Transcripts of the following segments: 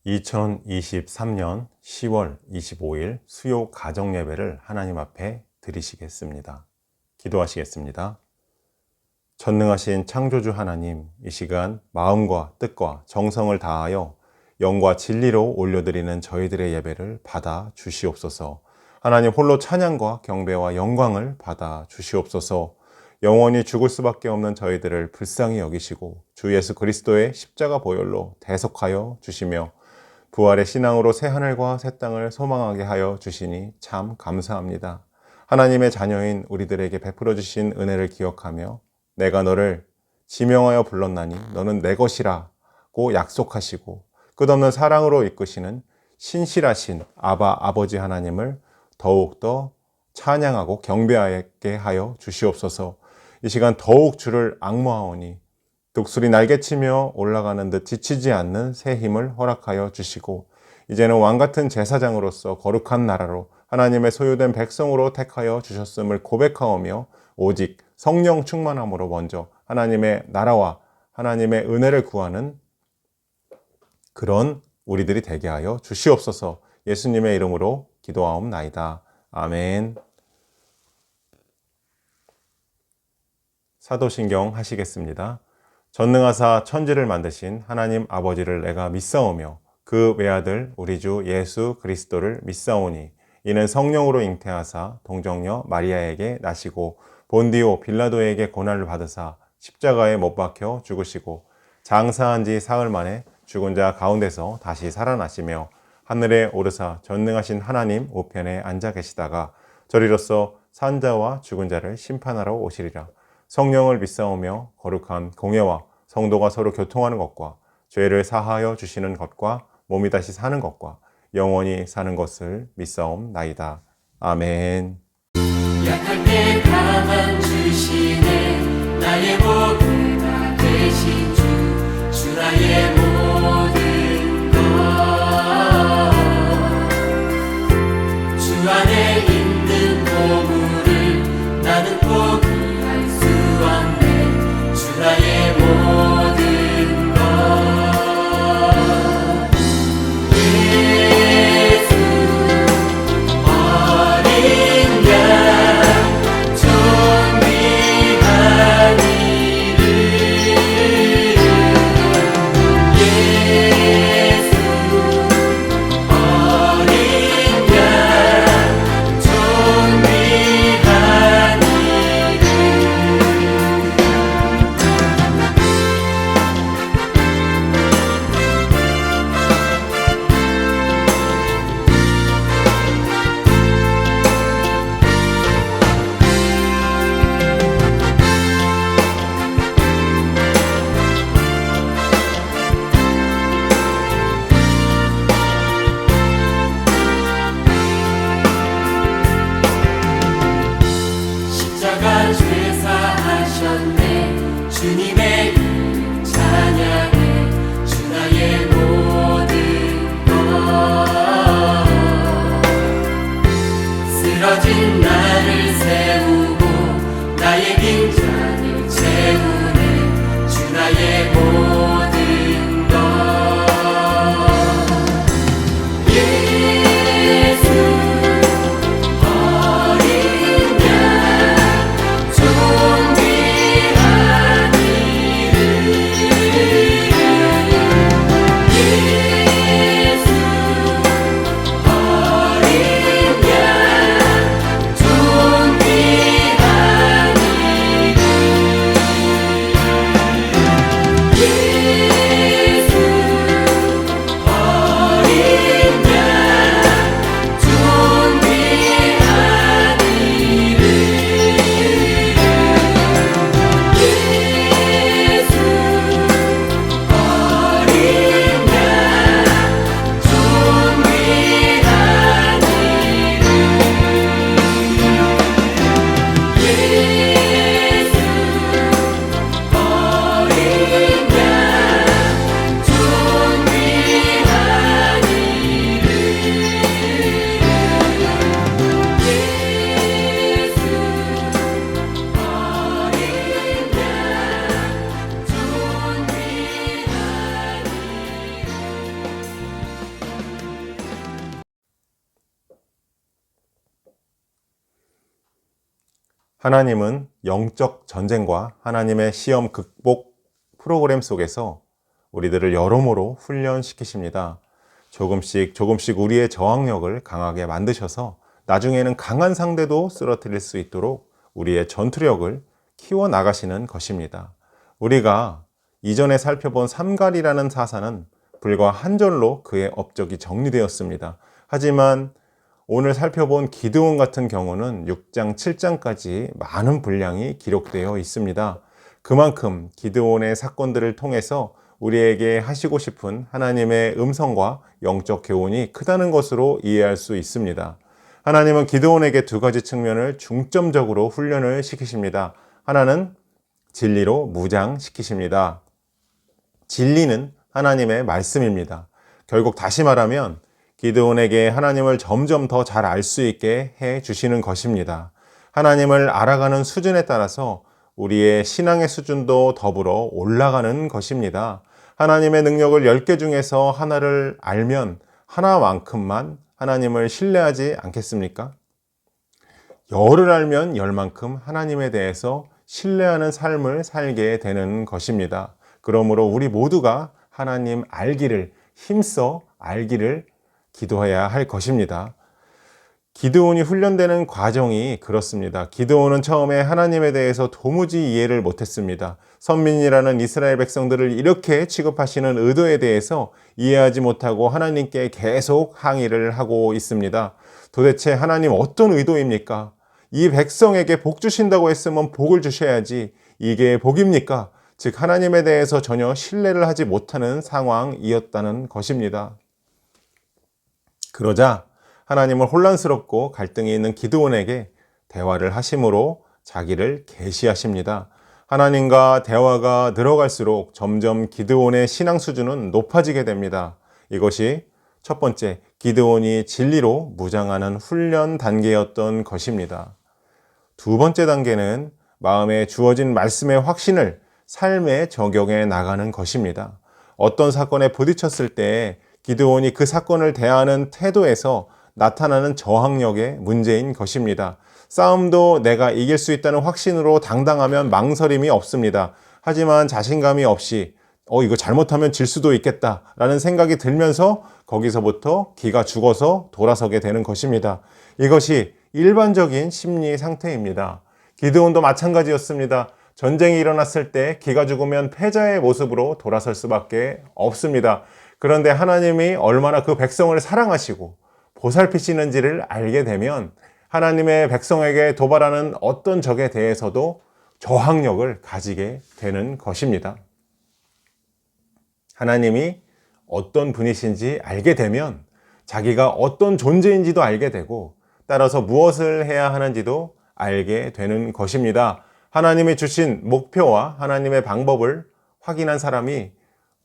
2023년 10월 25일 수요 가정 예배를 하나님 앞에 드리시겠습니다. 기도하시겠습니다. 전능하신 창조주 하나님, 이 시간 마음과 뜻과 정성을 다하여 영과 진리로 올려드리는 저희들의 예배를 받아 주시옵소서. 하나님 홀로 찬양과 경배와 영광을 받아 주시옵소서. 영원히 죽을 수밖에 없는 저희들을 불쌍히 여기시고 주 예수 그리스도의 십자가 보혈로 대속하여 주시며 부활의 신앙으로 새 하늘과 새 땅을 소망하게 하여 주시니 참 감사합니다. 하나님의 자녀인 우리들에게 베풀어 주신 은혜를 기억하며 내가 너를 지명하여 불렀나니 너는 내 것이라고 약속하시고 끝없는 사랑으로 이끄시는 신실하신 아버지 하나님을 더욱더 찬양하고 경배하게 하여 주시옵소서. 이 시간 더욱 주를 앙모하오니 독수리 날개치며 올라가는 듯 지치지 않는 새 힘을 허락하여 주시고 이제는 왕같은 제사장으로서 거룩한 나라로 하나님의 소유된 백성으로 택하여 주셨음을 고백하오며 오직 성령 충만함으로 먼저 하나님의 나라와 하나님의 은혜를 구하는 그런 우리들이 되게 하여 주시옵소서. 예수님의 이름으로 기도하옵나이다. 아멘. 사도신경 하시겠습니다. 전능하사 천지를 만드신 하나님 아버지를 내가 믿사오며 그 외아들 우리 주 예수 그리스도를 믿사오니 이는 성령으로 잉태하사 동정녀 마리아에게 나시고 본디오 빌라도에게 고난을 받으사 십자가에 못 박혀 죽으시고 장사한 지 사흘 만에 죽은 자 가운데서 다시 살아나시며 하늘에 오르사 전능하신 하나님 우편에 앉아 계시다가 저리로서 산자와 죽은 자를 심판하러 오시리라. 성령을 믿사오며 거룩한 공예와 성도가 서로 교통하는 것과 죄를 사하여 주시는 것과 몸이 다시 사는 것과 영원히 사는 것을 믿사옵나이다. 아멘. 약할 때 가만 주시네 나의 목표가 되신 주 나의 모든 것 주 안에 있는 보물을 나는 포기할 수 없네 주 나의 모든 것 예수 어린 양 존귀한 이름 하나님은 영적 전쟁과 하나님의 시험 극복 프로그램 속에서 우리들을 여러모로 훈련시키십니다. 조금씩 우리의 저항력을 강하게 만드셔서 나중에는 강한 상대도 쓰러뜨릴 수 있도록 우리의 전투력을 키워나가시는 것입니다. 우리가 이전에 살펴본 삼갈이라는 사사는 불과 한 절로 그의 업적이 정리되었습니다. 하지만 오늘 살펴본 기드온 같은 경우는 6장, 7장까지 많은 분량이 기록되어 있습니다. 그만큼 기드온의 사건들을 통해서 우리에게 하시고 싶은 하나님의 음성과 영적 교훈이 크다는 것으로 이해할 수 있습니다. 하나님은 기드온에게 두 가지 측면을 중점적으로 훈련을 시키십니다. 하나는 진리로 무장시키십니다. 진리는 하나님의 말씀입니다. 결국 다시 말하면 기드온에게 하나님을 점점 더 잘 알 수 있게 해 주시는 것입니다. 하나님을 알아가는 수준에 따라서 우리의 신앙의 수준도 더불어 올라가는 것입니다. 하나님의 능력을 10개 중에서 하나를 알면 하나만큼만 하나님을 신뢰하지 않겠습니까? 열을 알면 열만큼 하나님에 대해서 신뢰하는 삶을 살게 되는 것입니다. 그러므로 우리 모두가 하나님 알기를, 힘써 알기를 기도해야 할 것입니다. 기드온이 훈련되는 과정이 그렇습니다. 기드온은 처음에 하나님에 대해서 도무지 이해를 못했습니다. 선민이라는 이스라엘 백성들을 이렇게 취급하시는 의도에 대해서 이해하지 못하고 하나님께 계속 항의를 하고 있습니다. 도대체 하나님 어떤 의도입니까? 이 백성에게 복 주신다고 했으면 복을 주셔야지 이게 복입니까? 즉 하나님에 대해서 전혀 신뢰를 하지 못하는 상황이었다는 것입니다. 그러자 하나님은 혼란스럽고 갈등이 있는 기드온에게 대화를 하심으로 자기를 계시하십니다. 하나님과 대화가 늘어갈수록 점점 기드온의 신앙 수준은 높아지게 됩니다. 이것이 첫 번째, 기드온이 진리로 무장하는 훈련 단계였던 것입니다. 두 번째 단계는 마음에 주어진 말씀의 확신을 삶에 적용해 나가는 것입니다. 어떤 사건에 부딪혔을 때 기드온이 그 사건을 대하는 태도에서 나타나는 저항력의 문제인 것입니다. 싸움도 내가 이길 수 있다는 확신으로 당당하면 망설임이 없습니다. 하지만 자신감이 없이 이거 잘못하면 질 수도 있겠다라는 생각이 들면서 거기서부터 기가 죽어서 돌아서게 되는 것입니다. 이것이 일반적인 심리 상태입니다. 기드온도 마찬가지였습니다. 전쟁이 일어났을 때 기가 죽으면 패자의 모습으로 돌아설 수밖에 없습니다. 그런데 하나님이 얼마나 그 백성을 사랑하시고 보살피시는지를 알게 되면 하나님의 백성에게 도발하는 어떤 적에 대해서도 저항력을 가지게 되는 것입니다. 하나님이 어떤 분이신지 알게 되면 자기가 어떤 존재인지도 알게 되고 따라서 무엇을 해야 하는지도 알게 되는 것입니다. 하나님이 주신 목표와 하나님의 방법을 확인한 사람이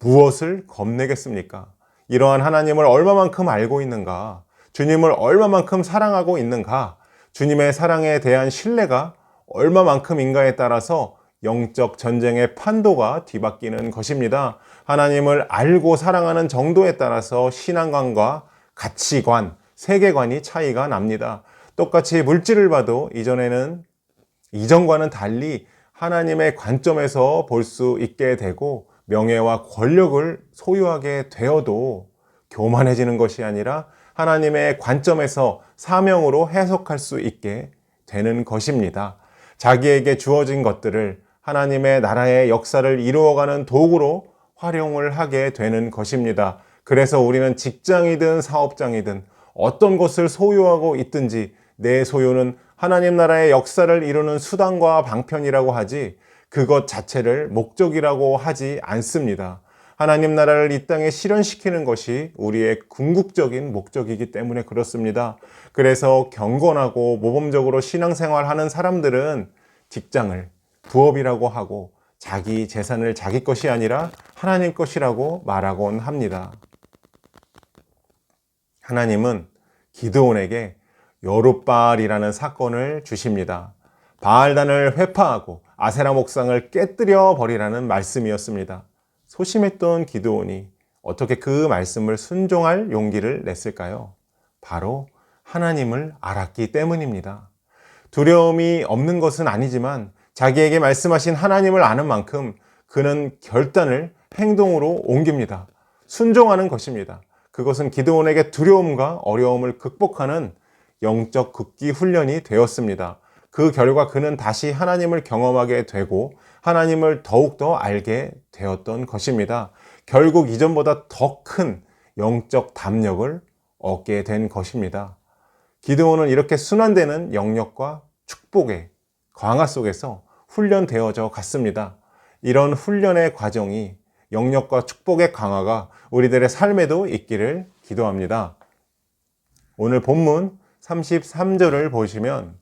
무엇을 겁내겠습니까? 이러한 하나님을 얼마만큼 알고 있는가? 주님을 얼마만큼 사랑하고 있는가? 주님의 사랑에 대한 신뢰가 얼마만큼인가에 따라서 영적 전쟁의 판도가 뒤바뀌는 것입니다. 하나님을 알고 사랑하는 정도에 따라서 신앙관과 가치관, 세계관이 차이가 납니다. 똑같이 물질을 봐도 이전과는 달리 하나님의 관점에서 볼 수 있게 되고 명예와 권력을 소유하게 되어도 교만해지는 것이 아니라 하나님의 관점에서 사명으로 해석할 수 있게 되는 것입니다. 자기에게 주어진 것들을 하나님의 나라의 역사를 이루어가는 도구로 활용을 하게 되는 것입니다. 그래서 우리는 직장이든 사업장이든 어떤 것을 소유하고 있든지 내 소유는 하나님 나라의 역사를 이루는 수단과 방편이라고 하지 그것 자체를 목적이라고 하지 않습니다. 하나님 나라를 이 땅에 실현시키는 것이 우리의 궁극적인 목적이기 때문에 그렇습니다. 그래서 경건하고 모범적으로 신앙생활하는 사람들은 직장을 부업이라고 하고 자기 재산을 자기 것이 아니라 하나님 것이라고 말하곤 합니다. 하나님은 기드온에게 여룻바알이라는 사건을 주십니다. 바알단을 회파하고 아세라 목상을 깨뜨려 버리라는 말씀이었습니다. 소심했던 기드온이 어떻게 그 말씀을 순종할 용기를 냈을까요? 바로 하나님을 알았기 때문입니다. 두려움이 없는 것은 아니지만 자기에게 말씀하신 하나님을 아는 만큼 그는 결단을 행동으로 옮깁니다. 순종하는 것입니다. 그것은 기드온에게 두려움과 어려움을 극복하는 영적 극기 훈련이 되었습니다. 그 결과 그는 다시 하나님을 경험하게 되고 하나님을 더욱더 알게 되었던 것입니다. 결국 이전보다 더 큰 영적 담력을 얻게 된 것입니다. 기드온은 이렇게 순환되는 영역과 축복의 광화 속에서 훈련되어져 갔습니다. 이런 훈련의 과정이 영역과 축복의 강화가 우리들의 삶에도 있기를 기도합니다. 오늘 본문 33절을 보시면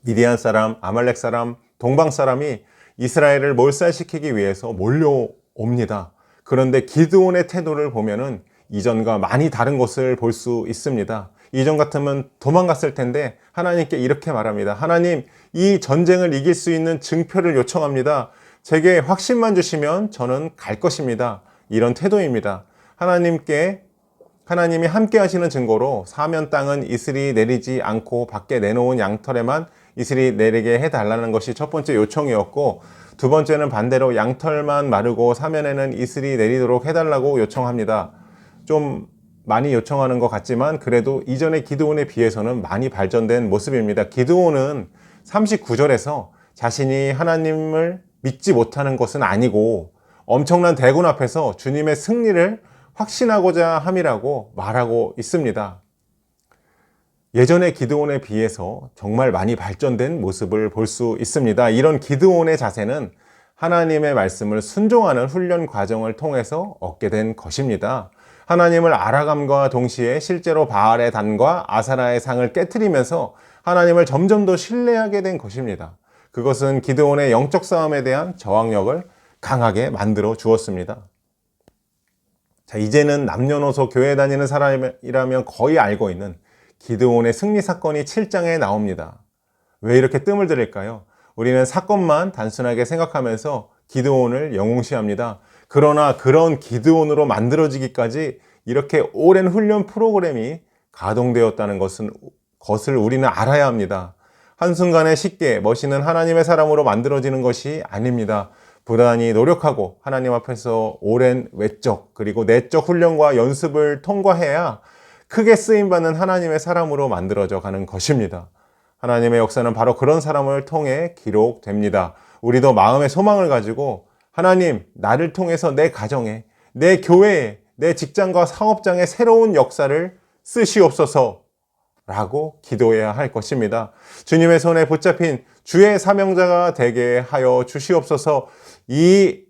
미디안 사람, 아말렉 사람, 동방 사람이 이스라엘을 몰살시키기 위해서 몰려옵니다. 그런데 기드온의 태도를 보면은 이전과 많이 다른 것을 볼 수 있습니다. 이전 같으면 도망갔을 텐데 하나님께 이렇게 말합니다. 하나님, 이 전쟁을 이길 수 있는 증표를 요청합니다. 제게 확신만 주시면 저는 갈 것입니다. 이런 태도입니다. 하나님이 함께 하시는 증거로 사면 땅은 이슬이 내리지 않고 밖에 내놓은 양털에만 이슬이 내리게 해달라는 것이 첫 번째 요청이었고, 두 번째는 반대로 양털만 마르고 사면에는 이슬이 내리도록 해달라고 요청합니다. 좀 많이 요청하는 것 같지만 그래도 이전의 기드온에 비해서는 많이 발전된 모습입니다. 기드온은 39절에서 자신이 하나님을 믿지 못하는 것은 아니고 엄청난 대군 앞에서 주님의 승리를 확신하고자 함이라고 말하고 있습니다. 예전의 기드온에 비해서 정말 많이 발전된 모습을 볼 수 있습니다. 이런 기드온의 자세는 하나님의 말씀을 순종하는 훈련 과정을 통해서 얻게 된 것입니다. 하나님을 알아감과 동시에 실제로 바알의 단과 아사라의 상을 깨트리면서 하나님을 점점 더 신뢰하게 된 것입니다. 그것은 기드온의 영적 싸움에 대한 저항력을 강하게 만들어 주었습니다. 자, 이제는 남녀노소 교회 다니는 사람이라면 거의 알고 있는 기드온의 승리 사건이 7장에 나옵니다. 왜 이렇게 뜸을 들일까요? 우리는 사건만 단순하게 생각하면서 기드온을 영웅시합니다. 그러나 그런 기드온으로 만들어지기까지 이렇게 오랜 훈련 프로그램이 가동되었다는 것을 우리는 알아야 합니다. 한순간에 쉽게 멋있는 하나님의 사람으로 만들어지는 것이 아닙니다. 부단히 노력하고 하나님 앞에서 오랜 외적 그리고 내적 훈련과 연습을 통과해야 크게 쓰임받는 하나님의 사람으로 만들어져 가는 것입니다. 하나님의 역사는 바로 그런 사람을 통해 기록됩니다. 우리도 마음의 소망을 가지고 하나님, 나를 통해서 내 가정에, 내 교회에, 내 직장과 사업장에 새로운 역사를 쓰시옵소서 라고 기도해야 할 것입니다. 주님의 손에 붙잡힌 주의 사명자가 되게 하여 주시옵소서. 이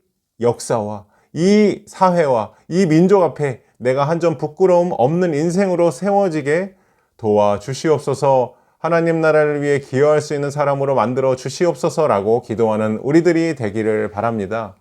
역사와 이 사회와 이 민족 앞에 내가 한 점 부끄러움 없는 인생으로 세워지게 도와주시옵소서. 하나님 나라를 위해 기여할 수 있는 사람으로 만들어 주시옵소서라고 기도하는 우리들이 되기를 바랍니다.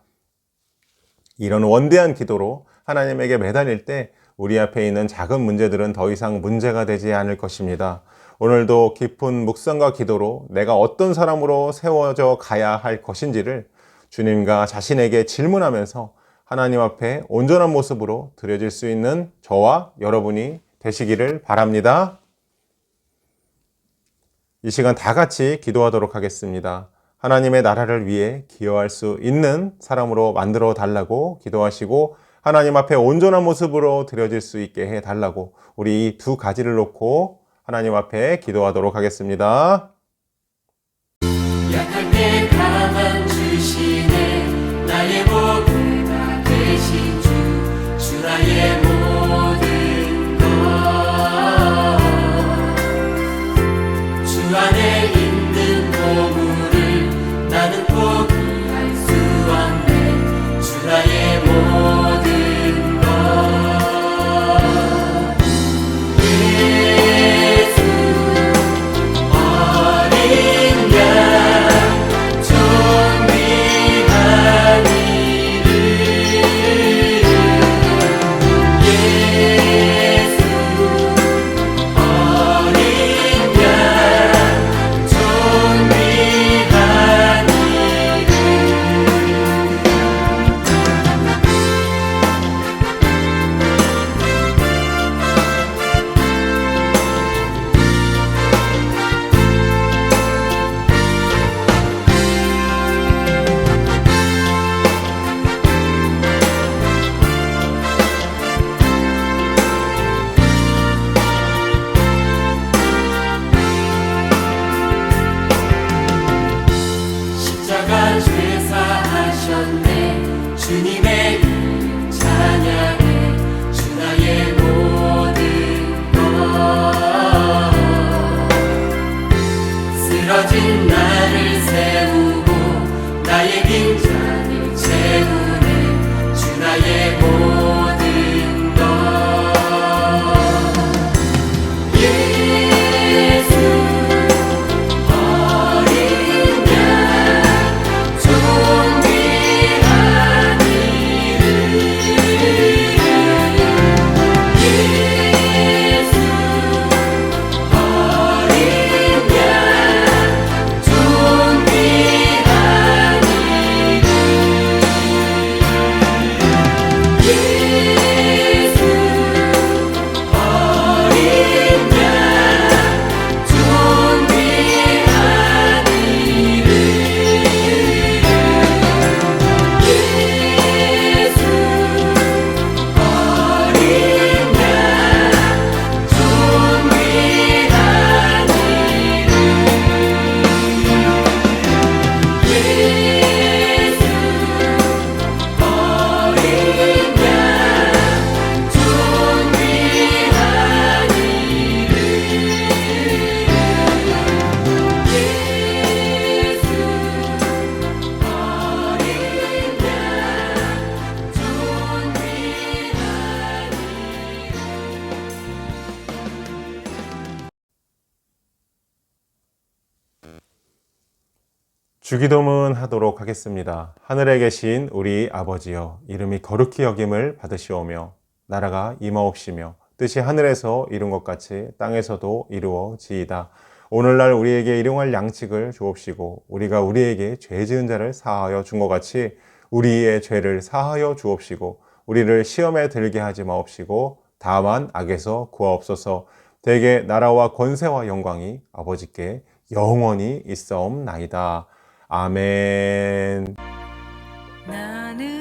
이런 원대한 기도로 하나님에게 매달릴 때 우리 앞에 있는 작은 문제들은 더 이상 문제가 되지 않을 것입니다. 오늘도 깊은 묵상과 기도로 내가 어떤 사람으로 세워져 가야 할 것인지를 주님과 자신에게 질문하면서 하나님 앞에 온전한 모습으로 드려질 수 있는 저와 여러분이 되시기를 바랍니다. 이 시간 다 같이 기도하도록 하겠습니다. 하나님의 나라를 위해 기여할 수 있는 사람으로 만들어 달라고 기도하시고 하나님 앞에 온전한 모습으로 드려질 수 있게 해달라고 우리 이 두 가지를 놓고 하나님 앞에 기도하도록 하겠습니다. 약할 때 가만 주시네 나의 목표가 되신 주 나의 모든 것 주 안에 있는 보물을 나는 포기할 수 없네 주 나의 모든 것 예수 어린 양 주기도문 하도록 하겠습니다. 하늘에 계신 우리 아버지여, 이름이 거룩히 여김을 받으시오며 나라가 임하옵시며 뜻이 하늘에서 이룬 것 같이 땅에서도 이루어지이다. 오늘날 우리에게 일용할 양식을 주옵시고 우리가 우리에게 죄 지은 자를 사하여 준 것 같이 우리의 죄를 사하여 주옵시고 우리를 시험에 들게 하지 마옵시고 다만 악에서 구하옵소서. 대개 나라와 권세와 영광이 아버지께 영원히 있사옵나이다. 아멘. 나는